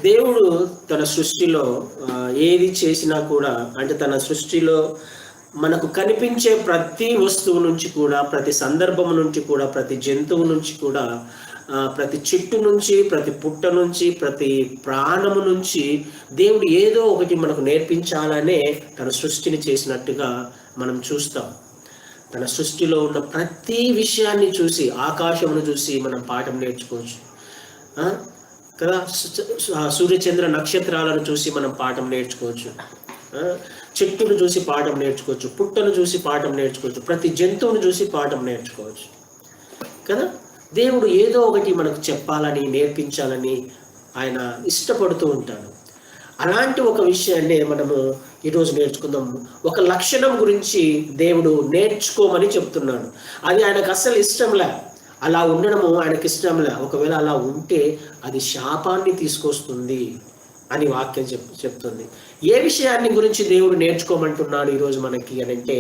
దేవుడు తన సృష్టిలో ఏది చేసినా కూడా, అంటే తన సృష్టిలో మనకు కనిపించే ప్రతి వస్తువు నుంచి కూడా, ప్రతి సందర్భం నుంచి కూడా, ప్రతి జంతువు నుంచి కూడా, ప్రతి చెట్టు నుంచి, ప్రతి పుట్ట నుంచి, ప్రతి ప్రాణము నుంచి దేవుడు ఏదో ఒకటి మనకు నేర్పించాలనే తన సృష్టిని చేసినట్టుగా మనం చూస్తాం. తన సృష్టిలో ఉన్న ప్రతి విషయాన్ని చూసి, ఆకాశమును చూసి మనం పాఠం నేర్చుకోవచ్చు కదా. సూర్యచంద్ర నక్షత్రాలను చూసి మనం పాఠం నేర్చుకోవచ్చు. చెట్టును చూసి పాఠం నేర్చుకోవచ్చు, పుట్టను చూసి పాఠం నేర్చుకోవచ్చు, ప్రతి జంతువును చూసి పాఠం నేర్చుకోవచ్చు కదా. దేవుడు ఏదో ఒకటి మనకు చెప్పాలని, నేర్పించాలని ఆయన ఇష్టపడుతూ ఉంటాడు. అలాంటి ఒక విషయాన్ని మనము ఈరోజు నేర్చుకుందాము. ఒక లక్షణం గురించి దేవుడు నేర్చుకోమని చెప్తున్నాడు. అది ఆయనకు అస్సలు ఇష్టంలే, అలా ఉండడము ఆయనకి ఇష్టంలే. ఒకవేళ అలా ఉంటే అది శాపాన్ని తీసుకొస్తుంది అని వాక్యం చెప్తుంది. ఏ విషయాన్ని గురించి దేవుడు నేర్చుకోమంటున్నాడు ఈరోజు మనకి అని అంటే,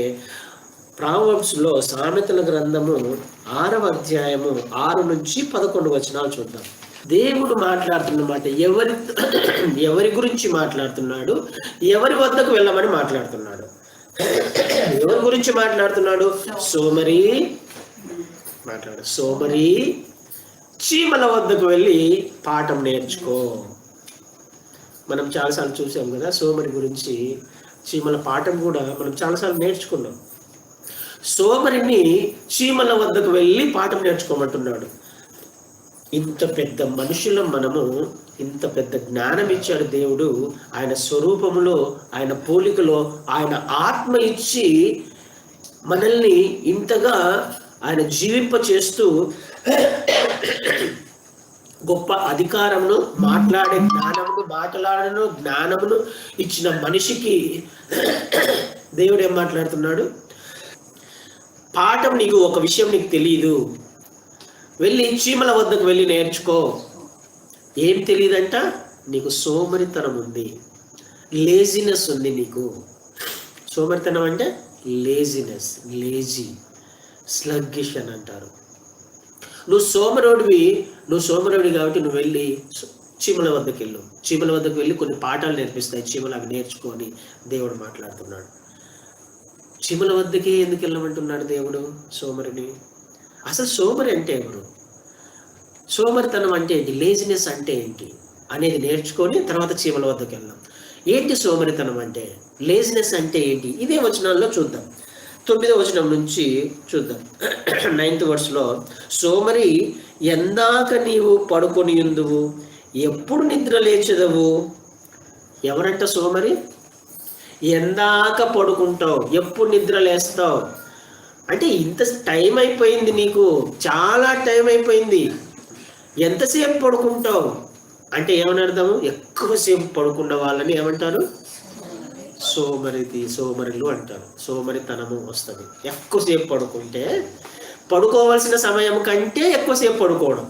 ప్రావర్బ్స్లో సామెతల గ్రంథము 6వ అధ్యాయము 6 నుంచి 11 వచనాలు చూద్దాం. దేవుడు మాట్లాడుతున్న మాట ఎవరి గురించి మాట్లాడుతున్నాడు? ఎవరి వద్దకు వెళ్ళమని మాట్లాడుతున్నాడు? ఎవరి గురించి మాట్లాడుతున్నాడు? సోమరి చీమల వద్దకు వెళ్ళి పాఠం నేర్చుకో. మనం చాలాసార్లు చూసాం కదా సోమరి గురించి. చీమల పాఠం కూడా మనం చాలాసార్లు నేర్చుకున్నాం. సోమరిని చీమల వద్దకు వెళ్ళి పాఠం నేర్చుకోమంటున్నాడు. ఇంత పెద్ద మనుషులం మనము, ఇంత పెద్ద జ్ఞానం ఇచ్చాడు దేవుడు. ఆయన స్వరూపములో, ఆయన పోలికలో, ఆయన ఆత్మ ఇచ్చి మనల్ని ఇంతగా ఆయన జీవింప చేస్తూ గొప్ప అధికారమును, మాట్లాడను జ్ఞానమును ఇచ్చిన మనిషికి దేవుడు ఏం మాట్లాడుతున్నాడు? పాఠం నీకు, ఒక విషయం నీకు తెలియదు, వెళ్ళి చీమల వద్దకు వెళ్ళి నేర్చుకో. ఏం తెలియదంట? నీకు సోమరితనం ఉంది, లేజినెస్ ఉంది నీకు. సోమరితనం అంటే లేజినెస్, లేజీ, స్లగ్గిష్ అని అంటారు. నువ్వు సోమరుడివి కాబట్టి నువ్వు వెళ్ళి చీమల వద్దకు వెళ్ళు. చీమల వద్దకు వెళ్ళి కొన్ని పాఠాలు నేర్పిస్తాయి చీమలు, అవి నేర్చుకొని దేవుడు మాట్లాడుతున్నాడు. చీమల వద్దకి ఎందుకు వెళ్ళమంటున్నాడు దేవుడు సోమరిని? అసలు సోమరి అంటే ఎవరు? సోమరితనం అంటే ఏంటి? లేజినెస్ అంటే ఏంటి అనేది నేర్చుకొని తర్వాత చీమల వద్దకు వెళ్దాం. ఏంటి సోమరితనం అంటే? లేజినెస్ అంటే ఏంటి? ఇదే వచనాల్లో చూద్దాం. 9వ వచనం నుంచి చూద్దాం. 9th verseలో, సోమరి ఎందాక నీవు పడుకొని ఉందువు, ఎప్పుడు నిద్ర లేచెదవు? ఎవరంట సోమరి? ఎందాక పడుకుంటావు, ఎప్పుడు నిద్ర లేస్తావు అంటే ఇంత టైం అయిపోయింది, నీకు చాలా టైం అయిపోయింది, ఎంతసేపు పడుకుంటావు అంటే ఏమని అర్థము? ఎక్కువసేపు పడుకున్న వాళ్ళని ఏమంటారు? సోమరులు అంటారు. సోమరితనము వస్తుంది. ఎక్కువసేపు పడుకుంటే, పడుకోవాల్సిన సమయం కంటే ఎక్కువసేపు పడుకోవడం.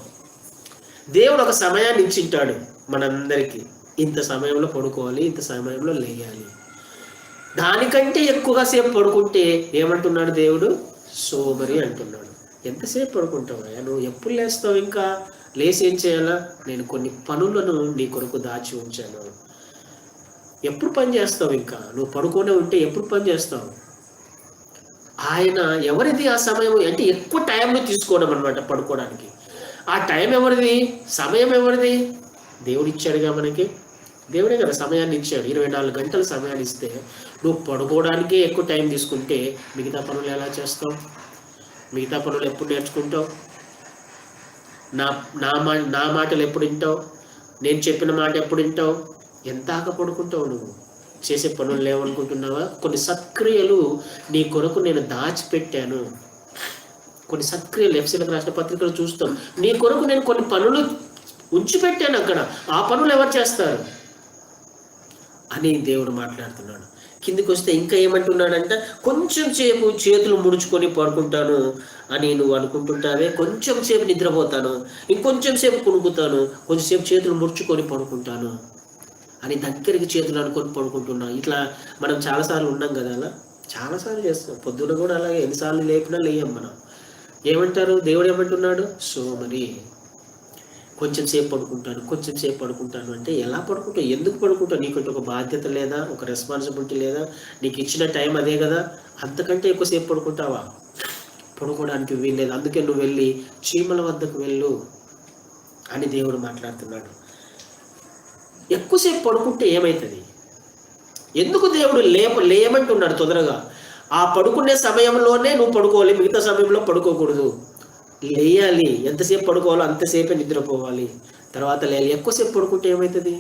దేవుడు ఒక సమయాన్ని ఇచ్చింటాడు మనందరికీ. ఇంత సమయంలో పడుకోవాలి, ఇంత సమయంలో లేయాలి. దానికంటే ఎక్కువగా సేపు పడుకుంటే ఏమంటున్నాడు దేవుడు? సోమరి అంటున్నాడు. ఎంతసేపు పడుకుంటావా? నువ్వు ఎప్పుడు లేస్తావు? ఇంకా లేచి ఏం చేయాలా? నేను కొన్ని పనులను నీ కొరకు దాచి ఉంచాను. ఎప్పుడు పని చేస్తావు? ఇంకా నువ్వు పడుకోనే ఉంటే ఎప్పుడు పని చేస్తావు? ఆయన ఎవరిది ఆ సమయం అంటే? ఎక్కువ టైంను తీసుకోవడం అనమాట పడుకోవడానికి. ఆ టైం ఎవరిది? సమయం ఎవరిది? దేవుడు ఇచ్చాడుగా మనకి. దేవుడే కదా సమయాన్ని ఇచ్చాడు. 24 గంటల సమయాన్ని ఇస్తే నువ్వు పడుకోవడానికే ఎక్కువ టైం తీసుకుంటే మిగతా పనులు ఎలా చేస్తావు? మిగతా పనులు ఎప్పుడు నేర్చుకుంటావు? నా మాటలు ఎప్పుడు వింటావు? నేను చెప్పిన మాట ఎప్పుడు వింటావు? ఎంతాక పడుకుంటావు? నువ్వు చేసే పనులు లేవనుకుంటున్నావా? కొన్ని సత్క్రియలు నీ కొరకు నేను దాచిపెట్టాను. కొన్ని సత్క్రియలు ఎఫ్సీలకు రాసిన పత్రికలు చూస్తాం. నీ కొరకు నేను కొన్ని పనులు ఉంచిపెట్టాను అక్కడ. ఆ పనులు ఎవరు చేస్తారు అని దేవుడు మాట్లాడుతున్నాడు. కిందికి వస్తే ఇంకా ఏమంటున్నాడంట? కొంచెం సేపు చేతులు ముడుచుకొని పడుకుంటాను అని నువ్వు అనుకుంటుంటావే. కొంచెం సేపు నిద్రపోతాను, ఇంకొంచెం సేపు కునుకుతాను, కొంచెంసేపు చేతులు ముడుచుకొని పడుకుంటాను అని దగ్గరికి చేతులు అనుకొని పడుకుంటున్నా. ఇట్లా మనం చాలాసార్లు ఉన్నాం కదా, అలా చాలాసార్లు చేస్తాం. పొద్దున కూడా అలాగే ఎన్నిసార్లు లేపినా లేయం మనం. ఏమంటారు? దేవుడు ఏమంటున్నాడు? సోమరి. కొంచెం సేపు పడుకుంటాను, కొంచెం సేపు పడుకుంటాను అంటే ఎలా పడుకుంటావు? ఎందుకు పడుకుంటావు? నీకు ఒక బాధ్యత లేదా? ఒక రెస్పాన్సిబిలిటీ లేదా? నీకు ఇచ్చిన టైం అదే కదా. అంతకంటే ఎక్కువసేపు పడుకుంటావా? పడుకోవడానికి వీల్లేదు. అందుకే నువ్వు వెళ్ళి చీమల వద్దకు వెళ్ళు అని దేవుడు మాట్లాడుతున్నాడు. ఎక్కువసేపు పడుకుంటే ఏమవుతుంది? ఎందుకు దేవుడు లేయమంటున్నాడు తొందరగా? ఆ పడుకునే సమయంలోనే నువ్వు పడుకోవాలి, మిగతా సమయంలో పడుకోకూడదు. లేయాలి, ఎంతసేపు పడుకోవాలో అంతసేపే నిద్రపోవాలి, తర్వాత లేయాలి. ఎక్కువసేపు పడుకుంటే ఏమవుతుంది?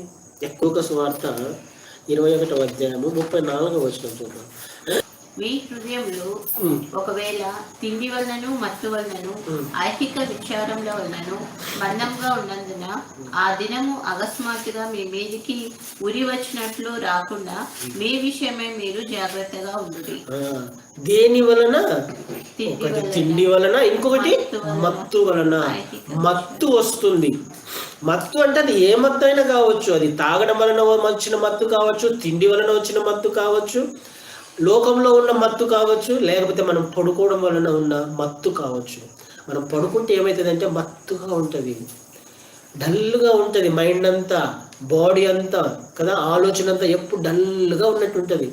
ఎక్కువ సువార్త 21వ అధ్యాయము 34వ వచనం చూద్దాం. మీ హృదయంలో ఒకవేళ తిండి వలనను మత్తు వలనను ఐహిక విచారంలో వలనను బంధంగా ఉన్నందున ఆ దినము అకస్మాత్తుగా మీ మీదికి ఉరి వచ్చినట్లు రాకుండా మీ విషయమే మీరు జాగ్రత్తగా ఉండుడి. దేని వలన? ఒకటి తిండి వలన, ఇంకొకటి మత్తు వలన. మత్తు వస్తుంది. మత్తు అంటే అది ఏ మత్తు అయినా కావచ్చు. అది తాగడం వలన వచ్చిన మత్తు కావచ్చు, తిండి వలన వచ్చిన మత్తు కావచ్చు, లోకంలో ఉన్న మత్తు కావచ్చు, లేకపోతే మనం పడుకోవడం వలన ఉన్న మత్తు కావచ్చు. మనం పడుకుంటే ఏమవుతుందంటే మత్తుగా ఉంటుంది, డల్గా ఉంటుంది, మైండ్ అంతా, బాడీ అంతా కదా, ఆలోచన అంతా ఎప్పుడు డల్గా ఉన్నట్టు ఉంటుంది.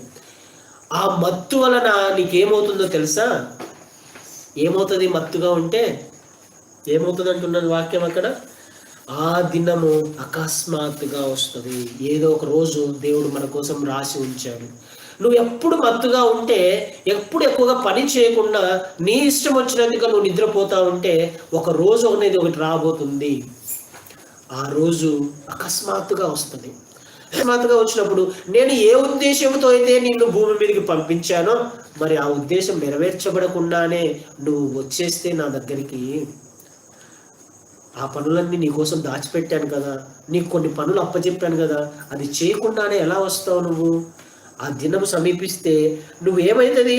ఆ మత్తు వలన నీకేమవుతుందో తెలుసా? ఏమవుతుంది మత్తుగా ఉంటే? ఏమవుతుంది అంటున్నది వాక్యం అక్కడ. ఆ దినము అకస్మాత్తుగా వస్తుంది. ఏదో ఒక రోజు దేవుడు మన కోసం రాసి ఉంచాడు. నువ్వు ఎప్పుడు మత్తుగా ఉంటే, ఎప్పుడు ఎక్కువగా పని చేయకుండా నీ ఇష్టం వచ్చినట్టుగా నువ్వు నిద్రపోతా ఉంటే, ఒక రోజు అనేది ఒకటి రాబోతుంది. ఆ రోజు అకస్మాత్తుగా వస్తుంది. అకస్మాత్తుగా వచ్చినప్పుడు నేను ఏ ఉద్దేశంతో అయితే నిన్ను భూమి మీదకి పంపించానో, మరి ఆ ఉద్దేశం నెరవేర్చబడకుండానే నువ్వు వచ్చేస్తే నా దగ్గరికి, ఆ పనులన్నీ నీకోసం దాచిపెట్టాను కదా, నీకు కొన్ని పనులు అప్పచెప్పాను కదా, అది చేయకుండానే ఎలా వస్తావు నువ్వు? ఆ దినం సమీపిస్తే నువ్వేమవుతుంది?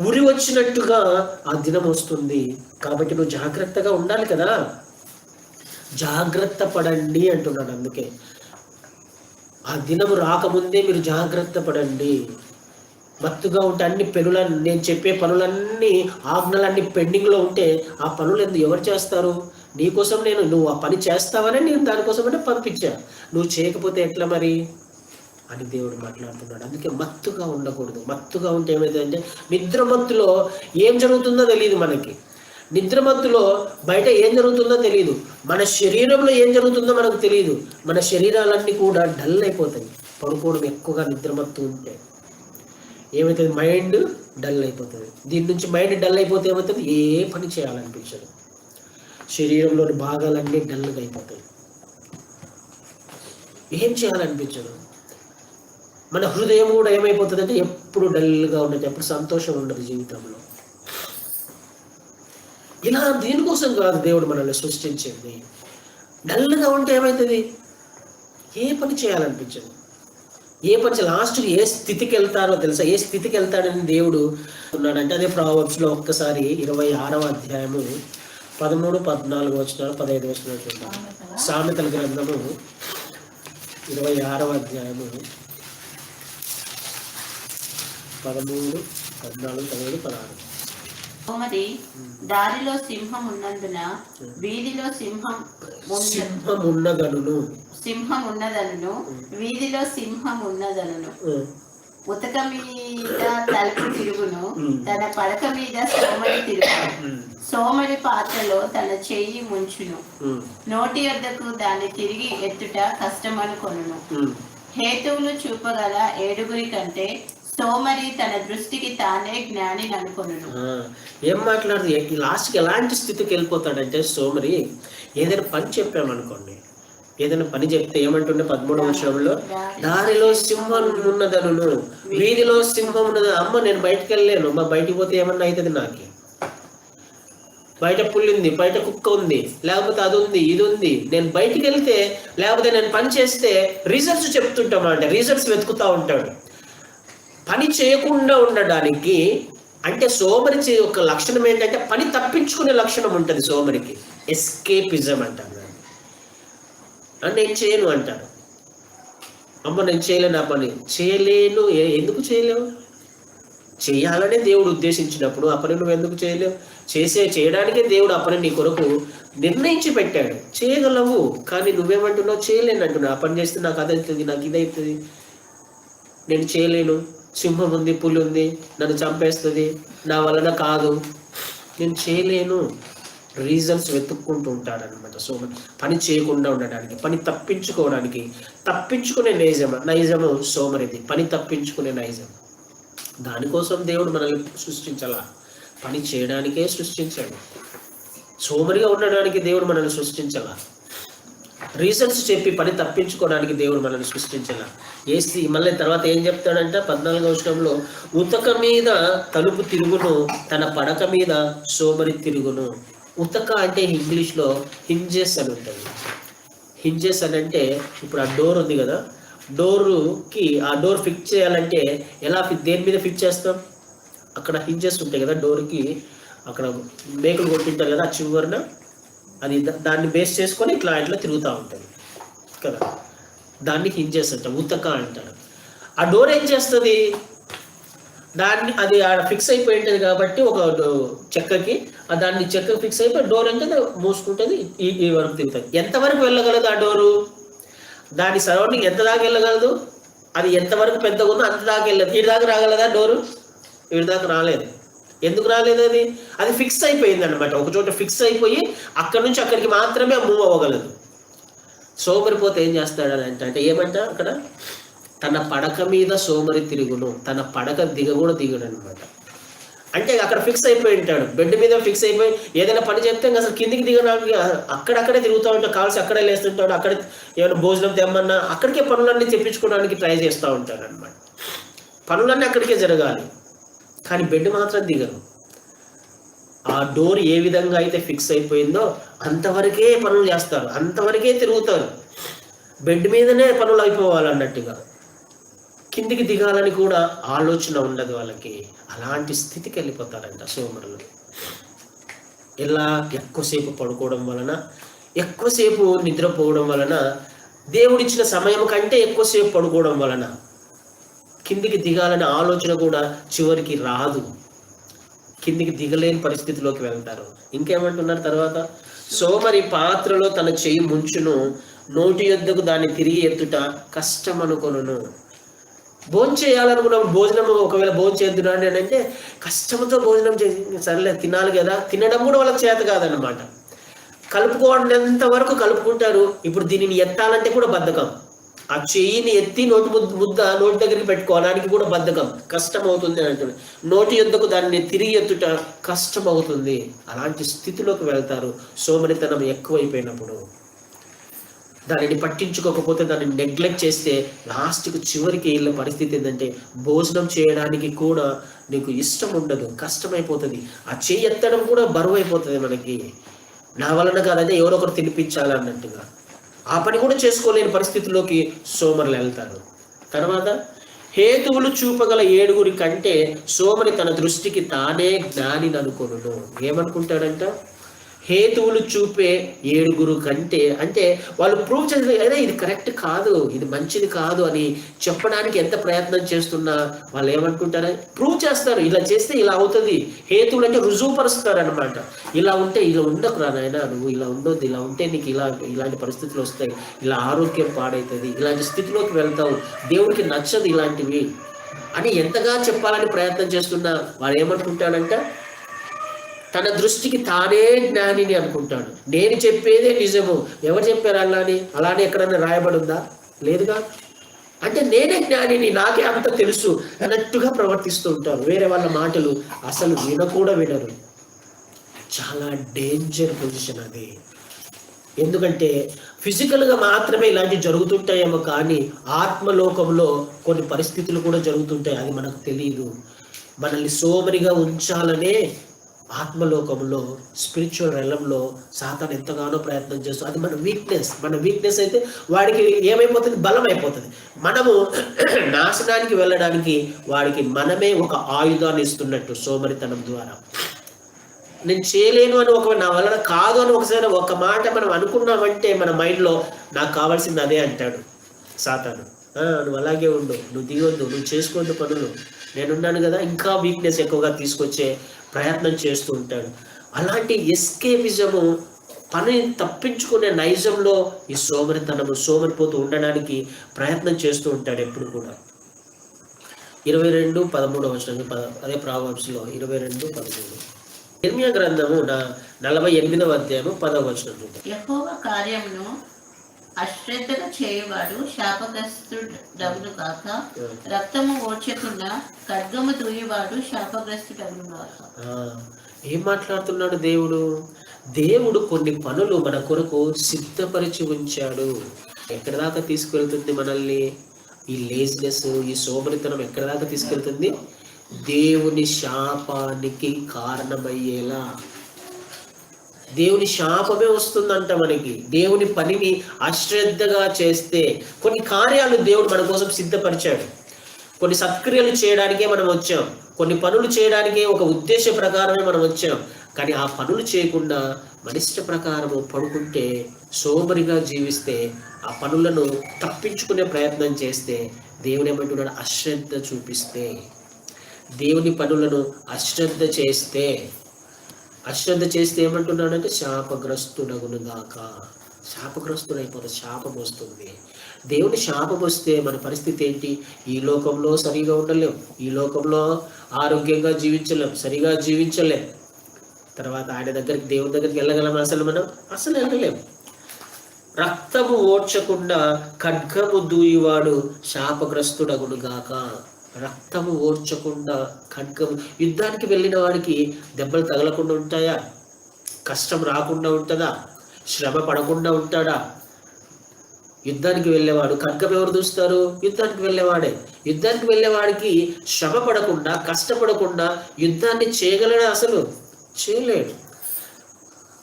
ఉరి వచ్చినట్టుగా ఆ దినం వస్తుంది. కాబట్టి నువ్వు జాగ్రత్తగా ఉండాలి కదా. జాగ్రత్త పడండి అంటున్నాడు. అందుకే ఆ దినము రాకముందే మీరు జాగ్రత్త పడండి. మత్తుగా ఉంటే అన్ని నేను చెప్పే పనులన్నీ, ఆజ్ఞలన్నీ పెండింగ్లో ఉంటే ఆ పనులు ఎవరు చేస్తారు? నీకోసం నువ్వు ఆ పని చేస్తావనే నేను దానికోసమనే పంపించా. నువ్వు చేయకపోతే ఎట్లా మరి అని దేవుడు మాట్లాడుతున్నాడు. అందుకే మత్తుగా ఉండకూడదు. మత్తుగా ఉంటే ఏమైందంటే, నిద్రమత్తులో ఏం జరుగుతుందో తెలియదు మనకి. నిద్రమత్తులో బయట ఏం జరుగుతుందో తెలియదు, మన శరీరంలో ఏం జరుగుతుందో మనకు తెలియదు. మన శరీరాలన్నీ కూడా డల్ అయిపోతాయి. పడుకోవడం ఎక్కువగా నిద్రమత్తు ఉంటే ఏమవుతుంది? మైండ్ డల్ అయిపోతుంది. దీని నుంచి మైండ్ డల్ అయిపోతే ఏమవుతుంది? ఏ పని చేయాలనిపించదు. శరీరంలోని భాగాలన్నీ డల్గా అయిపోతాయి, ఏం చేయాలనిపించదు. మన హృదయం కూడా ఏమైపోతుంది అంటే ఎప్పుడు డల్గా ఉండదు, ఎప్పుడు సంతోషం ఉండదు జీవితంలో. ఇలా దీనికోసం కాదు దేవుడు మనల్ని సృష్టించింది. డల్గా ఉంటే ఏమవుతుంది? ఏ పని చేయాలనిపించదు. ఏ పని లాస్ట్కి ఏ స్థితికి వెళ్తారో తెలుసా? ఏ స్థితికి వెళ్తాడని దేవుడు ఉన్నాడంటే, అదే ప్రావర్బ్స్లో ఒక్కసారి 26వ అధ్యాయము 13, 14 వచనాలు, 15 వచనాలు చూద్దాం. సామెతల గ్రంథము 26వ అధ్యాయము 13, 14, 15, 16. మరి దారిలో సింహం ఉన్నందున వీధిలో సింహం ఉన్నదను, వీధిలో సింహం ఉన్నదను. ఉతక మీద తలుపు తిరుగును, తన పడక మీద సోమరి తిరుగును. సోమరి పాత్రలో తన చెయ్యి ముంచును, నోటి వద్దకు దాన్ని తిరిగి ఎత్తుట కష్టమనుకొనును. హేతువులు చూపగల 7 కంటే సోమరి తన దృష్టికి తానే జ్ఞాని అనుకొనును. ఏం మాట్లాడుతుంది? లాస్ట్కి ఎలాంటి స్థితికి వెళ్ళిపోతాడంటే, సోమరి ఏదైనా పని చెప్పామనుకోండి, ఏదైనా పని చెప్తే ఏమంటుండే 13వ వచనంలో, దారిలో సింహం ఉన్నదను, వీధిలో సింహం ఉన్నది. అమ్మ నేను బయటకు వెళ్ళలేను, బయటికి పోతే ఏమన్నా అవుతుంది నాకు, బయట పుల్లి ఉంది, బయట కుక్క ఉంది, లేకపోతే అది ఉంది, ఇది ఉంది, నేను బయటికి వెళ్తే, లేకపోతే నేను పని చేస్తే రీజన్స్ చెప్తుంటామా అంటే రీజన్స్ వెతుకుతూ ఉంటాడు. పని చేయకుండా ఉండడానికి అంటే సోమరి ఒక లక్షణం ఏంటంటే పని తప్పించుకునే లక్షణం ఉంటుంది సోమరికి. ఎస్కేపిజం అంటారు. నేను చేయను అంటారు. అమ్మ నేను చేయలేను, ఆ పని చేయలేను. ఎందుకు చేయలేవు? చేయాలనే దేవుడు ఉద్దేశించినప్పుడు ఆ పని నువ్వు ఎందుకు చేయలేవు? చేయడానికే దేవుడు ఆ పని నీ కొరకు నిర్ణయించి పెట్టాడు. చేయగలవు, కానీ నువ్వేమంటున్నావు? చేయలేను అంటున్నావు. ఆ పని చేస్తే నాకు అదవుతుంది, నాకు ఇదవుతుంది, నేను చేయలేను, సింహం ఉంది, పులి ఉంది, నన్ను చంపేస్తుంది, నా వలన కాదు, నేను చేయలేను. రీజన్స్ వెతుక్కుంటూ ఉంటాడనమాట. సో పని చేయకుండా ఉండడానికి, పని తప్పించుకునే నైజము సోమరిది, పని తప్పించుకునే నైజం. దానికోసం దేవుడు మనల్ని సృష్టించాలా? పని చేయడానికే సృష్టించాడు. సోమరిగా ఉండడానికి దేవుడు మనల్ని సృష్టించాలా? రీజన్స్ చెప్పి పని తప్పించుకోవడానికి దేవుడు మనల్ని సృష్టించాల. మళ్ళీ తర్వాత ఏం చెప్తాడంట 14వ వచనంలో, ఉతక మీద తలుపు తిరుగును, తన పడక మీద సోమరి తిరుగును. ఉతక అంటే ఇంగ్లీష్లో హింజెస్ అని ఉంటుంది. హింజెస్ అని అంటే ఇప్పుడు ఆ డోర్ ఉంది కదా, డోరుకి ఆ డోర్ ఫిక్స్ చేయాలంటే దేని మీద ఫిక్స్ చేస్తాం? అక్కడ హింజెస్ ఉంటాయి కదా డోర్కి, అక్కడ మేకులు కొట్టింటారు కదా, ఆ చివరిన అది దాన్ని బేస్ చేసుకొని ఇట్లా తిరుగుతూ ఉంటుంది కదా, దాన్ని హింజెస్ అంటారు, ఉతక అంటారు. ఆ డోర్ ఏం చేస్తుంది? అది ఫిక్స్ అయిపోయి ఉంటుంది కాబట్టి ఒక చెక్కకి, దాన్ని చెక్కకి ఫిక్స్ అయిపోయి డోర్ అంటే మూసుకుంటుంది, ఈ వరకు తిరుగుతుంది. ఎంతవరకు వెళ్ళగలదు ఆ డోరు? దాని సరౌండింగ్ ఎంత దాకా వెళ్ళగలదు? అది ఎంతవరకు పెద్దగా ఉందో అంత దాకా వెళ్ళదు. వీడి దాకా రాగలదా డోరు? వీడి దాకా రాలేదు. ఎందుకు రాలేదు? అది ఫిక్స్ అయిపోయింది అనమాట. ఒక చోట ఫిక్స్ అయిపోయి అక్కడి నుంచి అక్కడికి మాత్రమే మూవ్ అవ్వగలదు. సోమరిపోతే ఏం చేస్తాడు అంటే ఏమంట అక్కడ, తన పడక మీద సోమరి తిరుగును, తన పడక దిగడు అనమాట. అంటే అక్కడ ఫిక్స్ అయిపోయి ఉంటాడు, బెడ్ మీద ఫిక్స్ అయిపోయి ఏదైనా పని చెప్తే అసలు కిందికి దిగడానికి అక్కడక్కడే తిరుగుతూ ఉంటాడు, కాల్సి అక్కడే లేస్తుంటాడు, అక్కడ ఏమైనా భోజనం తెమ్మన్నా అక్కడికే పనులన్నీ తెప్పించుకోవడానికి ట్రై చేస్తూ ఉంటాడు అనమాట. పనులన్నీ అక్కడికే జరగాలి, కానీ బెడ్ మాత్రం దిగరు. ఆ డోర్ ఏ విధంగా అయితే ఫిక్స్ అయిపోయిందో అంతవరకే పనులు చేస్తారు, అంతవరకే తిరుగుతారు. బెడ్ మీదనే పనులు అయిపోవాలన్నట్టుగా, కిందికి దిగాలని కూడా ఆలోచన ఉండదు వాళ్ళకి. అలాంటి స్థితికి వెళ్ళిపోతారంట సోమరులు. ఇలా ఎక్కువసేపు పడుకోవడం వలన, ఎక్కువసేపు నిద్రపోవడం వలన, దేవుడిచ్చిన సమయం కంటే ఎక్కువసేపు పడుకోవడం వలన కిందికి దిగాలనే ఆలోచన కూడా చివరికి రాదు. కిందికి దిగలేని పరిస్థితిలోకి వెళ్తారు. ఇంకేమంటున్నారు తర్వాత, సోమరి పాత్రలో తన చెయ్యి ముంచును, నోటి యొద్దకు దాన్ని తిరిగి ఎత్తుట కష్టం అనుకొనును. భోజనం చేయాలనుకున్నప్పుడు భోజనం ఒకవేళ భోజనం చేద్దున్నాడు అని అంటే కష్టంతో భోజనం చేసి సరేలే తినాలి కదా, తినడం కూడా వాళ్ళకి చేత కాదనమాట. కలుపుకోవడంత వరకు కలుపుకుంటారు. ఇప్పుడు దీనిని ఎత్తాలంటే కూడా బద్ధకం. ఆ చెయ్యిని ఎత్తి ముద్ద నోటి దగ్గరికి పెట్టుకోవడానికి కూడా బద్ధకం, కష్టం అవుతుంది అని అంటున్నాడు. నోటి యొద్దకు దాన్ని తిరిగి ఎత్తుట కష్టం అవుతుంది. అలాంటి స్థితిలోకి వెళ్తారు సోమరితనం ఎక్కువైపోయినప్పుడు. దానిని పట్టించుకోకపోతే, దాన్ని నెగ్లెక్ట్ చేస్తే లాస్ట్కి చివరికి వెళ్ళే పరిస్థితి ఏంటంటే భోజనం చేయడానికి కూడా నీకు ఇష్టం ఉండదు, కష్టమైపోతుంది. ఆ చెయ్యి ఎత్తడం కూడా బరువు అయిపోతుంది మనకి. నా వలన కాదంటే ఎవరో ఒకరు తినిపించాలన్నట్టుగా ఆ పని కూడా చేసుకోలేని పరిస్థితిలోకి సోమరులు వెళ్తారు. తర్వాత, హేతువులు చూపగల 7 కంటే సోమరి తన దృష్టికి తానే జ్ఞానిని అనుకొనును. ఏమనుకుంటాడంట? హేతువులు చూపే 7 కంటే, అంటే వాళ్ళు ప్రూవ్ చేసి అదే ఇది కరెక్ట్ కాదు, ఇది మంచిది కాదు అని చెప్పడానికి ఎంత ప్రయత్నం చేస్తున్నా వాళ్ళు ఏమనుకుంటారు? ప్రూవ్ చేస్తారు, ఇలా చేస్తే ఇలా అవుతుంది. హేతువులు అంటే రుజువుపరుస్తారు అనమాట. ఇలా ఉంటే ఇలా ఉండకురా నాయన, నువ్వు ఇలా ఉండొద్దు, ఇలా ఉంటే నీకు ఇలాంటి పరిస్థితులు వస్తాయి, ఇలా ఆరోగ్యం పాడవుతుంది, ఇలాంటి స్థితిలోకి వెళ్తావు, దేవుడికి నచ్చదు ఇలాంటివి అని ఎంతగా చెప్పాలని ప్రయత్నం చేస్తున్నా వాడు ఏమనుకుంటాడంట? తన దృష్టికి తానే జ్ఞానిని అనుకుంటాడు. నేను చెప్పేదే నిజము. ఎవరు చెప్పారు అలానే ఎక్కడన్నా రాయబడిందా? లేదుగా. అంటే నేనే జ్ఞానిని, నాకే అంత తెలుసు అన్నట్టుగా ప్రవర్తిస్తూ ఉంటారు. వేరే వాళ్ళ మాటలు అసలు వినరు. చాలా డేంజర్ పొజిషన్ అది. ఎందుకంటే ఫిజికల్గా మాత్రమే ఇలాంటివి జరుగుతుంటాయేమో, కానీ ఆత్మలోకంలో కొన్ని పరిస్థితులు కూడా జరుగుతుంటాయి, అది మనకు తెలియదు. మనల్ని సోమరిగా ఉంచాలనే ఆత్మలోకంలో, స్పిరిచువల్ రెలంలో సాతాను ఎంతగానో ప్రయత్నం చేస్తూ, అది మన వీక్నెస్ అయితే వాడికి ఏమైపోతుంది? బలం అయిపోతుంది. మనము నాశనానికి వెళ్ళడానికి వాడికి మనమే ఒక ఆయుధాన్ని ఇస్తున్నట్టు సోమరితనం ద్వారా. నేను చేయలేను అని నా వలన కాదు అని ఒకసారి ఒక మాట మనం అనుకున్నామంటే మన మైండ్లో నాకు కావాల్సింది అదే అంటాడు సాతాను. నువ్వు అలాగే ఉండు, నువ్వు దిగొద్దు, నువ్వు చేసుకోవద్దు పనులు, నేనున్నాను కదా. ఇంకా వీక్నెస్ ఎక్కువగా తీసుకొచ్చే ప్రయత్నం చేస్తూ ఉంటాడు. అలాంటి ఎస్కేపిజము, పని తప్పించుకునే నైజంలో ఈ సోమరిపోతూ ఉండడానికి ప్రయత్నం చేస్తూ ఉంటాడు ఎప్పుడు కూడా. 22:13 అదే ప్రావర్బ్స్లో 22:13. ఇర్మియా గ్రంథము 48వ అధ్యాయము 10వ వచనం. యెహోవా కార్యమును అశ్రద్ధగా చేయవాడు శాపగ్రస్తుడగును గాక, రక్తము ఓర్చకుండా ఖడ్గము దూయవాడు శాపగ్రస్తుడగును గాక. ఏం మాట్లాడుతున్నాడు దేవుడు? దేవుడు కొన్ని పనులు మన కొరకు సిద్ధపరిచి ఉంచాడు. ఎక్కడి దాకా తీసుకెళ్తుంది మనల్ని? ఈ లేజినెస్, ఈ సోమరితనం ఎక్కడి దాకా తీసుకెళ్తుంది? దేవుని శాపానికి కారణమయ్యేలా. దేవుని శాపమే వస్తుందంట మనకి. దేవుని పనిని అశ్రద్ధగా చేస్తే కొన్ని కార్యాలు దేవుడు మన కోసం సిద్ధపరిచాడు. కొన్ని సత్క్రియలు చేయడానికే మనం వచ్చాం, కొన్ని పనులు చేయడానికే ఒక ఉద్దేశ ప్రకారమే మనం వచ్చాం. కానీ ఆ పనులు చేయకుండా మనిష్ట ప్రకారము పడుకుంటే, సోమరిగా జీవిస్తే, ఆ పనులను తప్పించుకునే ప్రయత్నం చేస్తే, దేవుడు ఏమంటున్నాడు? అశ్రద్ధ చూపిస్తే, దేవుని పనులను అశ్రద్ధ చేస్తే ఏమంటున్నాడంటే శాపగ్రస్తుడగును గాక. శాపగ్రస్తుడైపోతే శాపం వస్తుంది. దేవుని శాపం వస్తే మన పరిస్థితి ఏంటి? ఈ లోకంలో సరిగా ఉండలేం, ఈ లోకంలో ఆరోగ్యంగా జీవించలేం, సరిగా జీవించలేం. తర్వాత ఆయన దగ్గరికి, దేవుని దగ్గరికి వెళ్ళగలం? అసలు వెళ్ళలేం. రక్తము ఓర్చకుండా ఖడ్గము దూయివాడు శాపగ్రస్తుడగును గాక. రక్తము ఓర్చకుండా ఖడ్గము, యుద్ధానికి వెళ్ళిన వాడికి దెబ్బలు తగలకుండా ఉంటాయా? కష్టం రాకుండా ఉంటుందా? శ్రమ పడకుండా ఉంటాడా? యుద్ధానికి వెళ్ళేవాడు ఖడ్గం ఎవరు దూస్తారు? యుద్ధానికి వెళ్ళేవాడే. యుద్ధానికి వెళ్ళేవాడికి శ్రమ పడకుండా, కష్టపడకుండా యుద్ధాన్ని చేయగలడా? అసలు చేయలేడు.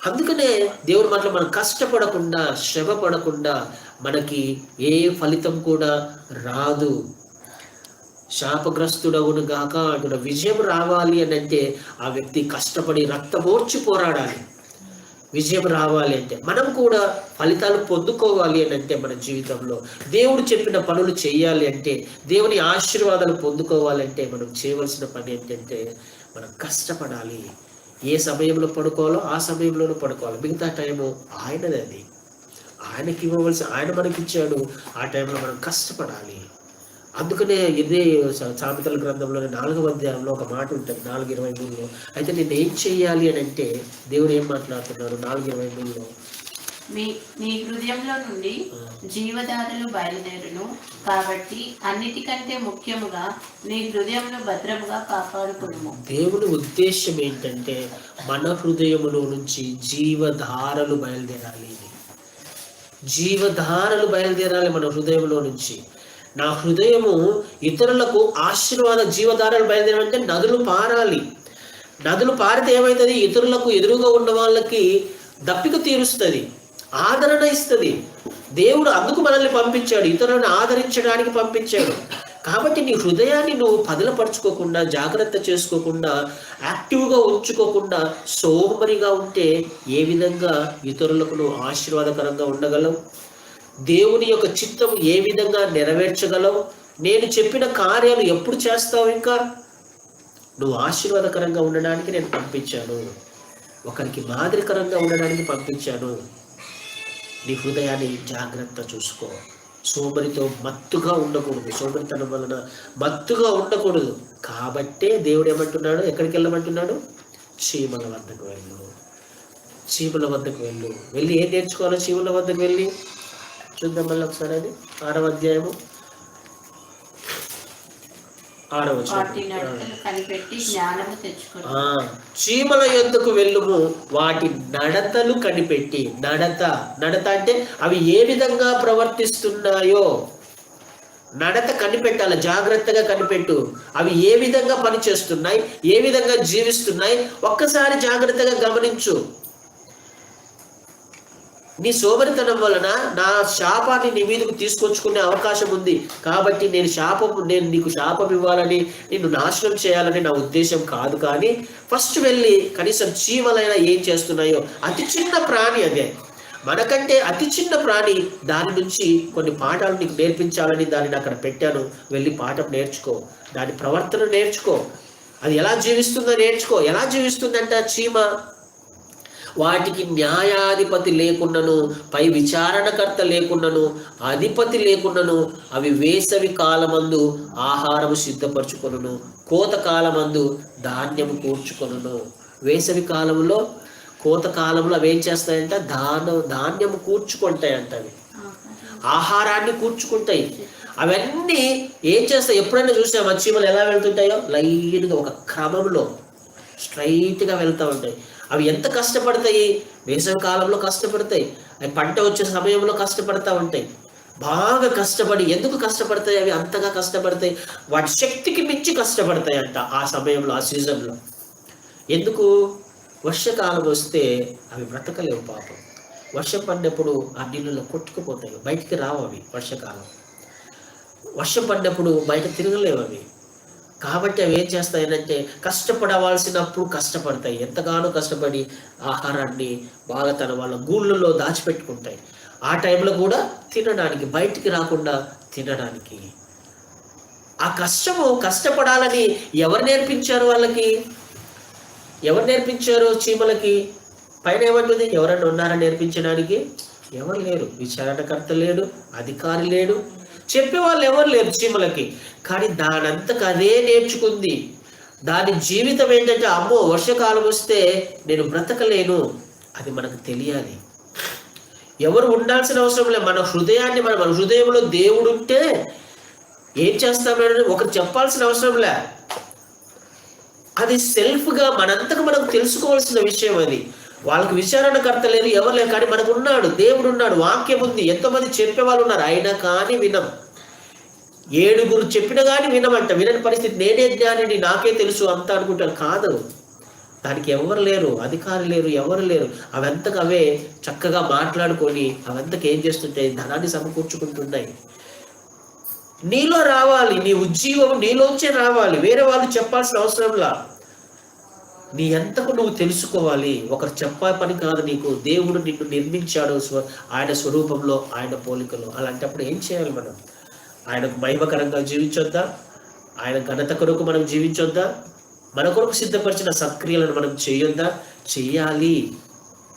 అందుకనే దేవుడు మాటలు, మనం కష్టపడకుండా, శ్రమ పడకుండా మనకి ఏ ఫలితం కూడా రాదు. శాపగ్రస్తుడవును గాక అంటున్న విజయం రావాలి అని అంటే ఆ వ్యక్తి కష్టపడి రక్తమోర్చి పోరాడాలి. విజయం రావాలి అంటే, మనం కూడా ఫలితాలు పొందుకోవాలి అని అంటే, మన జీవితంలో దేవుడు చెప్పిన పనులు చేయాలి అంటే, దేవుని ఆశీర్వాదాలు పొందుకోవాలంటే మనం చేయవలసిన పని ఏంటంటే మనం కష్టపడాలి. ఏ సమయంలో పడుకోవాలో ఆ సమయంలోనూ పడుకోవాలి. మిగతా టైము ఆయనది. అది ఆయనకి ఇవ్వవలసి, ఆయన మనకిచ్చాడు. ఆ టైంలో మనం కష్టపడాలి. అందుకనే ఇదే సామెతల గ్రంథంలోని 4వ అధ్యాయంలో ఒక మాట ఉంటుంది, 4:23. అయితే నేను ఏం చెయ్యాలి అని అంటే దేవుడు ఏం మాట్లాడుతున్నాడు? 4:23లో, నీ హృదయంలో నుండి జీవధారలు బయలుదేరును కాబట్టి అన్నిటికంటే ముఖ్యముగా నీ హృదయంలో భద్రముగా కాపాడుకును. దేవుని ఉద్దేశం ఏంటంటే మన హృదయములో నుంచి జీవధారలు బయలుదేరాలి. జీవధారలు బయలుదేరాలి మన హృదయంలో నుంచి. నా హృదయము ఇతరులకు ఆశీర్వాద జీవధారలు బయలుదేరాలంటే నదులు పారాలి. నదులు పారితే ఏమవుతుంది? ఇతరులకు ఎదురుగా ఉన్న వాళ్ళకి దప్పిక తీరుస్తుంది, ఆదరణ ఇస్తుంది. దేవుడు అందుకు మనల్ని పంపించాడు, ఇతరులను ఆదరించడానికి పంపించాడు. కాబట్టి నీ హృదయాన్ని నువ్వు పదిలపరుచుకోకుండా, జాగ్రత్త చేసుకోకుండా, యాక్టివ్గా ఉంచుకోకుండా సోమరిగా ఉంటే ఏ విధంగా ఇతరులకు నువ్వు ఆశీర్వాదకరంగా ఉండగలవు? దేవుని యొక్క చిత్తం ఏ విధంగా నెరవేర్చగలవు? నేను చెప్పిన కార్యాలు ఎప్పుడు చేస్తావు? ఇంకా నువ్వు ఆశీర్వాదకరంగా ఉండడానికి నేను పంపించాను, ఒకరికి మాదిరికరంగా ఉండడానికి పంపించాను. నీ హృదయాన్ని జాగ్రత్త చూసుకో. సోమరితో మత్తుగా ఉండకూడదు, సోమరితనం వలన మత్తుగా ఉండకూడదు. కాబట్టే దేవుడు ఏమంటున్నాడు? ఎక్కడికి వెళ్ళమంటున్నాడు? చీమల వద్దకు వెళ్ళు. చీమల వద్దకు వెళ్ళు. వెళ్ళి ఏం నేర్చుకోవాలో చీమల వద్దకు వెళ్ళి చూద్దాం మళ్ళీ ఒకసారి. అది 6వ అధ్యాయము 6వ వచనం. చీమల యొద్దకు వెళ్ళుము, వాటి నడతలు కనిపెట్టి. నడత అంటే అవి ఏ విధంగా ప్రవర్తిస్తున్నాయో నడత కనిపెట్టాలి. జాగ్రత్తగా కనిపెట్టు. అవి ఏ విధంగా పనిచేస్తున్నాయి, ఏ విధంగా జీవిస్తున్నాయి, ఒక్కసారి జాగ్రత్తగా గమనించు. నీ సోమరితనం వలన నా శాపాన్ని నీ మీదకు తీసుకొచ్చుకునే అవకాశం ఉంది. కాబట్టి నేను నీకు శాపం ఇవ్వాలని, నిన్ను నాశనం చేయాలని నా ఉద్దేశం కాదు. కానీ ఫస్ట్ వెళ్ళి కనీసం చీమలైనా ఏం చేస్తున్నాయో, అతి చిన్న ప్రాణి అదే, మనకంటే అతి చిన్న ప్రాణి, దాని నుంచి కొన్ని పాఠాలు నీకు నేర్పించాలని దానిని అక్కడ పెట్టాను. వెళ్ళి పాఠం నేర్చుకో, దాని ప్రవర్తన నేర్చుకో, అది ఎలా జీవిస్తుందో నేర్చుకో. ఎలా జీవిస్తుందంట చీమ? వాటికి న్యాయాధిపతి లేకున్నను, పై విచారణకర్త లేకున్నను, అధిపతి లేకున్నను అవి వేసవి కాలమందు ఆహారము సిద్ధపరచుకొనును, కోత కాలమందు ధాన్యము కూర్చుకొనును. వేసవి కాలంలో, కోత కాలంలో అవి ఏం చేస్తాయంట? ధాన్యము కూర్చుకుంటాయంట. అవి ఆహారాన్ని కూర్చుకుంటాయి. అవన్నీ ఏం చేస్తాయి? ఎప్పుడైనా చూసామా చీమలు ఎలా వెళ్తుంటాయో? లైన్గా ఒక క్రమంలో స్ట్రైట్గా వెళ్తూ ఉంటాయి. అవి ఎంత కష్టపడతాయి? వేసవి కాలంలో కష్టపడతాయి, అవి పంట వచ్చే సమయంలో కష్టపడతా ఉంటాయి. బాగా కష్టపడి, ఎందుకు కష్టపడతాయి అవి అంతగా కష్టపడతాయి? వాటి శక్తికి మించి కష్టపడతాయి అంట ఆ సమయంలో, ఆ సీజన్లో. ఎందుకు? వర్షకాలం వస్తే అవి బ్రతకలేవు పాపం. వర్షం పడినప్పుడు ఆ నీళ్ళలో కొట్టుకుపోతాయి, బయటికి రావు అవి. వర్షం పడినప్పుడు బయట తిరగలేవు అవి. కాబట్టి అవి ఏం చేస్తాయంటే కష్టపడవలసినప్పుడు కష్టపడతాయి, ఎంతగానో కష్టపడి ఆహారాన్ని బాగా తన వాళ్ళ గూళ్ళలో దాచిపెట్టుకుంటాయి. ఆ టైంలో కూడా తినడానికి, బయటికి రాకుండా తినడానికి. ఆ కష్టపడాలని ఎవరు నేర్పించారు వాళ్ళకి? ఎవరు నేర్పించారు చీమలకి? పైన ఏమంటుంది? ఎవరన్నా ఉన్నారా నేర్పించడానికి? ఎవరు లేరు. విచారణకర్త లేడు, అధికారి లేడు, చెప్పేవాళ్ళు ఎవరు లేరు చీమలకి. కానీ దానంతకు అదే నేర్చుకుంది. దాని జీవితం ఏంటంటే, అమ్మో వర్షకాలం వస్తే నేను బ్రతకలేను, అది మనకు తెలియాలి. ఎవరు ఉండాల్సిన అవసరం లేదు. మన హృదయాన్ని, మన హృదయంలో దేవుడు ఉంటే ఏం చేస్తామని ఒకరు చెప్పాల్సిన అవసరం లే. అది సెల్ఫ్గా మనంతకు మనం తెలుసుకోవాల్సిన విషయం. అది వాళ్ళకి విచారణకర్త లేదు, ఎవరు లేరు. కానీ మనకు ఉన్నాడు, దేవుడు ఉన్నాడు, వాక్యం ఉంది, ఎంతోమంది చెప్పేవాళ్ళు ఉన్నారు, అయినా కానీ వినం. 7 చెప్పినా కానీ వినమంట. వినని పరిస్థితి. నేనే జ్ఞానిని, నాకే తెలుసు అంతా అనుకుంటాను. కాదు, దానికి ఎవరు లేరు, అధికారులు లేరు, ఎవరు లేరు. అవంతకు అవే చక్కగా మాట్లాడుకొని అవంతకు ఏం చేస్తుంటాయి? ధనాన్ని సమకూర్చుకుంటున్నాయి. నీలో రావాలి, నీ ఉజ్జీవం నీలోంచే రావాలి, వేరే వాళ్ళు చెప్పాల్సిన అవసరంలా. నీ అంతకు నువ్వు తెలుసుకోవాలి. ఒకరు చెప్పే పని కాదు నీకు. దేవుడు నిన్ను నిర్మించాడు ఆయన స్వరూపంలో, ఆయన పోలికలో. అలాంటప్పుడు ఏం చేయాలి మనం? ఆయనకు మహిమకరంగా జీవించొద్దా? ఆయన ఘనత కొరకు మనం జీవించొద్దా? మన కొరకు సిద్ధపరిచిన సత్క్రియలను మనం చేయొద్దా? చెయ్యాలి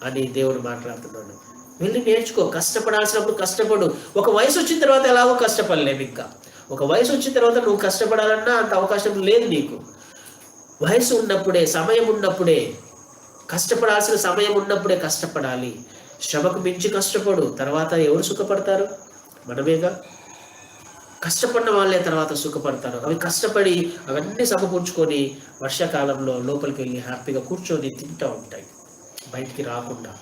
అని దేవుడు మాట్లాడుతున్నాడు. వెళ్ళి నేర్చుకో. కష్టపడాల్సినప్పుడు కష్టపడు. ఒక వయసు వచ్చిన తర్వాత ఎలాగో కష్టపడలేము. ఇంకా ఒక వయసు వచ్చిన తర్వాత నువ్వు కష్టపడాలన్నా అంత అవకాశం లేదు నీకు. వయసు ఉన్నప్పుడే, సమయం ఉన్నప్పుడే, కష్టపడాల్సిన సమయం ఉన్నప్పుడే కష్టపడాలి. శ్రమకు మించి కష్టపడు. తర్వాత ఎవరు సుఖపడతారు? మనమేగా. కష్టపడిన వాళ్ళే తర్వాత సుఖపడతారు. అవి కష్టపడి అవన్నీ సమకూర్చుకొని వర్షాకాలంలో లోపలికి వెళ్ళి హ్యాపీగా కూర్చొని తింటూ ఉంటాయి, బయటికి రాకుండా.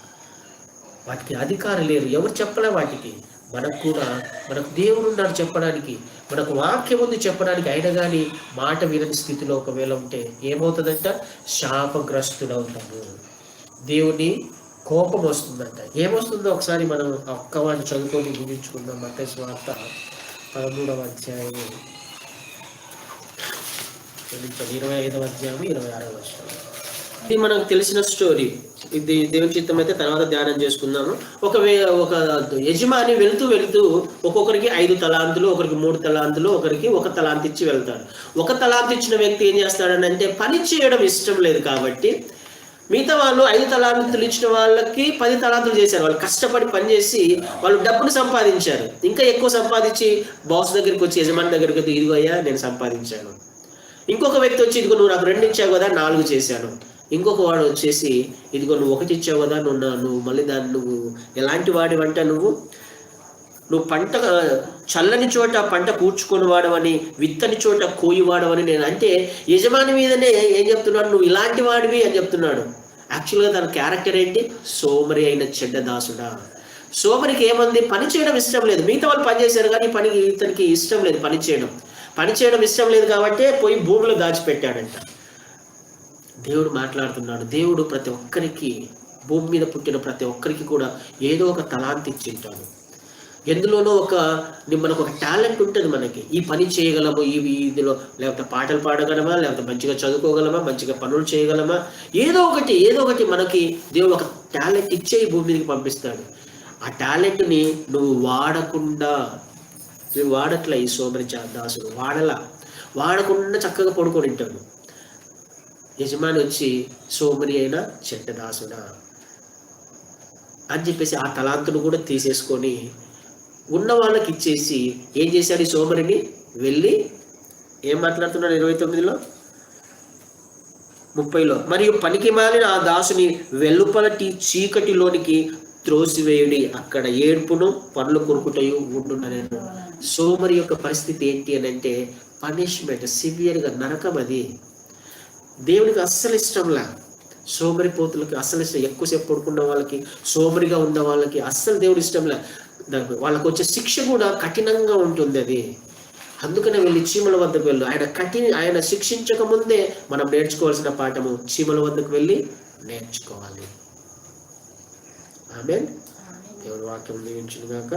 వాటికి అధికారం లేరు, ఎవరు చెప్పలే వాటికి. మనకు కూడా, మనకు దేవుడు ఉన్నాడు చెప్పడానికి, మనకు వాక్యం ఉంది చెప్పడానికి. అయినా కానీ మాట వినని స్థితిలో ఒకవేళ ఉంటే ఏమవుతుందంట? శాపగ్రస్తుడవుతాము. దేవుని కోపం వస్తుందంట. ఏమొస్తుందో ఒకసారి మనం ఒక్క వాడిని చదువుకొని ముగించుకుందాం. మత్తయి సువార్త 13వ అధ్యాయం 25వ అధ్యాయం 26వ వచనం. ఇది మనకు తెలిసిన స్టోరీ. ఇది దేవుని చిత్తం అయితే తర్వాత ధ్యానం చేసుకుందాము. ఒక యజమాని వెళుతూ ఒక్కొక్కరికి 5 తలాంతులు, ఒకరికి 3 తలాంతులు, ఒకరికి 1 తలాంతు ఇచ్చి వెళ్తాడు. 1 తలాంతు ఇచ్చిన వ్యక్తి ఏం చేస్తాడనంటే, పని చేయడం ఇష్టం లేదు కాబట్టి మిగతా వాళ్ళు 5 తలాంతులు ఇచ్చిన వాళ్ళకి 10 తలాంతులు చేశారు. వాళ్ళు కష్టపడి పనిచేసి వాళ్ళు డబ్బును సంపాదించారు. ఇంకా ఎక్కువ సంపాదించి బాస్ దగ్గరికి వచ్చి, యజమాని దగ్గరికి వచ్చి, ఇదిగో అయ్యా నేను సంపాదించాను. ఇంకొక వ్యక్తి వచ్చి, ఇదిగో నువ్వు నాకు 2 ఇచ్చావు కదా, 4 చేశాను. ఇంకొక వాడు వచ్చేసి, ఇదిగో నువ్వు 1 ఇచ్చావు కదా, నువ్వు మళ్ళీ దాన్ని నువ్వు ఎలాంటి వాడివంట, నువ్వు పంట చల్లని చోట పంట కూర్చుకొని వాడవని, విత్తని చోట కోయి వాడవని. నేను అంటే యజమాని మీదనే ఏం చెప్తున్నాడు? నువ్వు ఇలాంటి వాడివి అని చెప్తున్నాడు. యాక్చువల్గా తన క్యారెక్టర్ ఏంటి? సోమరి అయిన చెడ్డ దాసుడా. సోమరికి ఏమంది? పని చేయడం ఇష్టం లేదు. మిగతా వాళ్ళు పని చేశారు కానీ ఇతనికి ఇష్టం లేదు. పని చేయడం ఇష్టం లేదు కాబట్టి పోయి భూమిలో దాచిపెట్టాడంట. దేవుడు మాట్లాడుతున్నాడు. దేవుడు ప్రతి ఒక్కరికి, భూమి మీద పుట్టిన ప్రతి ఒక్కరికి కూడా ఏదో ఒక తలాంతి ఇచ్చింటాడు. ఎందులోనో మనకు ఒక టాలెంట్ ఉంటుంది. మనకి ఈ పని చేయగలము, ఇదిలో లేకపోతే పాటలు పాడగలమా, లేకపోతే మంచిగా చదువుకోగలమా, మంచిగా పనులు చేయగలమా, ఏదో ఒకటి మనకి దేవుడు ఒక టాలెంట్ ఇచ్చే ఈ భూమి మీదకి పంపిస్తాడు. ఆ టాలెంట్ని నువ్వు వాడట్లే. ఈ సోమరి దాసుడు వాడకుండా చక్కగా పడుకొని ఉంటాడు. యజమాని వచ్చి సోమరి అయినా చెడ్డ దాసుడా అని చెప్పేసి ఆ తలాంతును కూడా తీసేసుకొని ఉన్న వాళ్ళకి ఇచ్చేసి ఏం చేశాడు? ఈ సోమరిని వెళ్ళి ఏం మాట్లాడుతున్నాడు 29లో 30లో, మరియు పనికి మాలిన ఆ దాసుని వెలుపలటి చీకటిలోనికి త్రోసివేయుడి, అక్కడ ఏడ్పును పనులు కొరుకుటయు ఉండుననెను. సోమరి యొక్క పరిస్థితి ఏంటి అని అంటే పనిష్మెంట్, సివియర్గా నరకం. అది దేవునికి అస్సలు ఇష్టంలా. సోమరిపోతులకి అస్సలు ఇష్టం. ఎక్కువసేపు పడుకున్న వాళ్ళకి, సోమరిగా ఉన్న వాళ్ళకి అస్సలు దేవుడు ఇష్టంలా. వాళ్ళకు వచ్చే శిక్ష కూడా కఠినంగా ఉంటుంది. అది అందుకనే వెళ్ళి చీమల వద్దకు వెళ్ళు. ఆయన శిక్షించక ముందే మనం నేర్చుకోవాల్సిన పాఠము చీమల వద్దకు వెళ్ళి నేర్చుకోవాలి. ఆమేన్. దేవుని వాక్యం దీవించును గాక.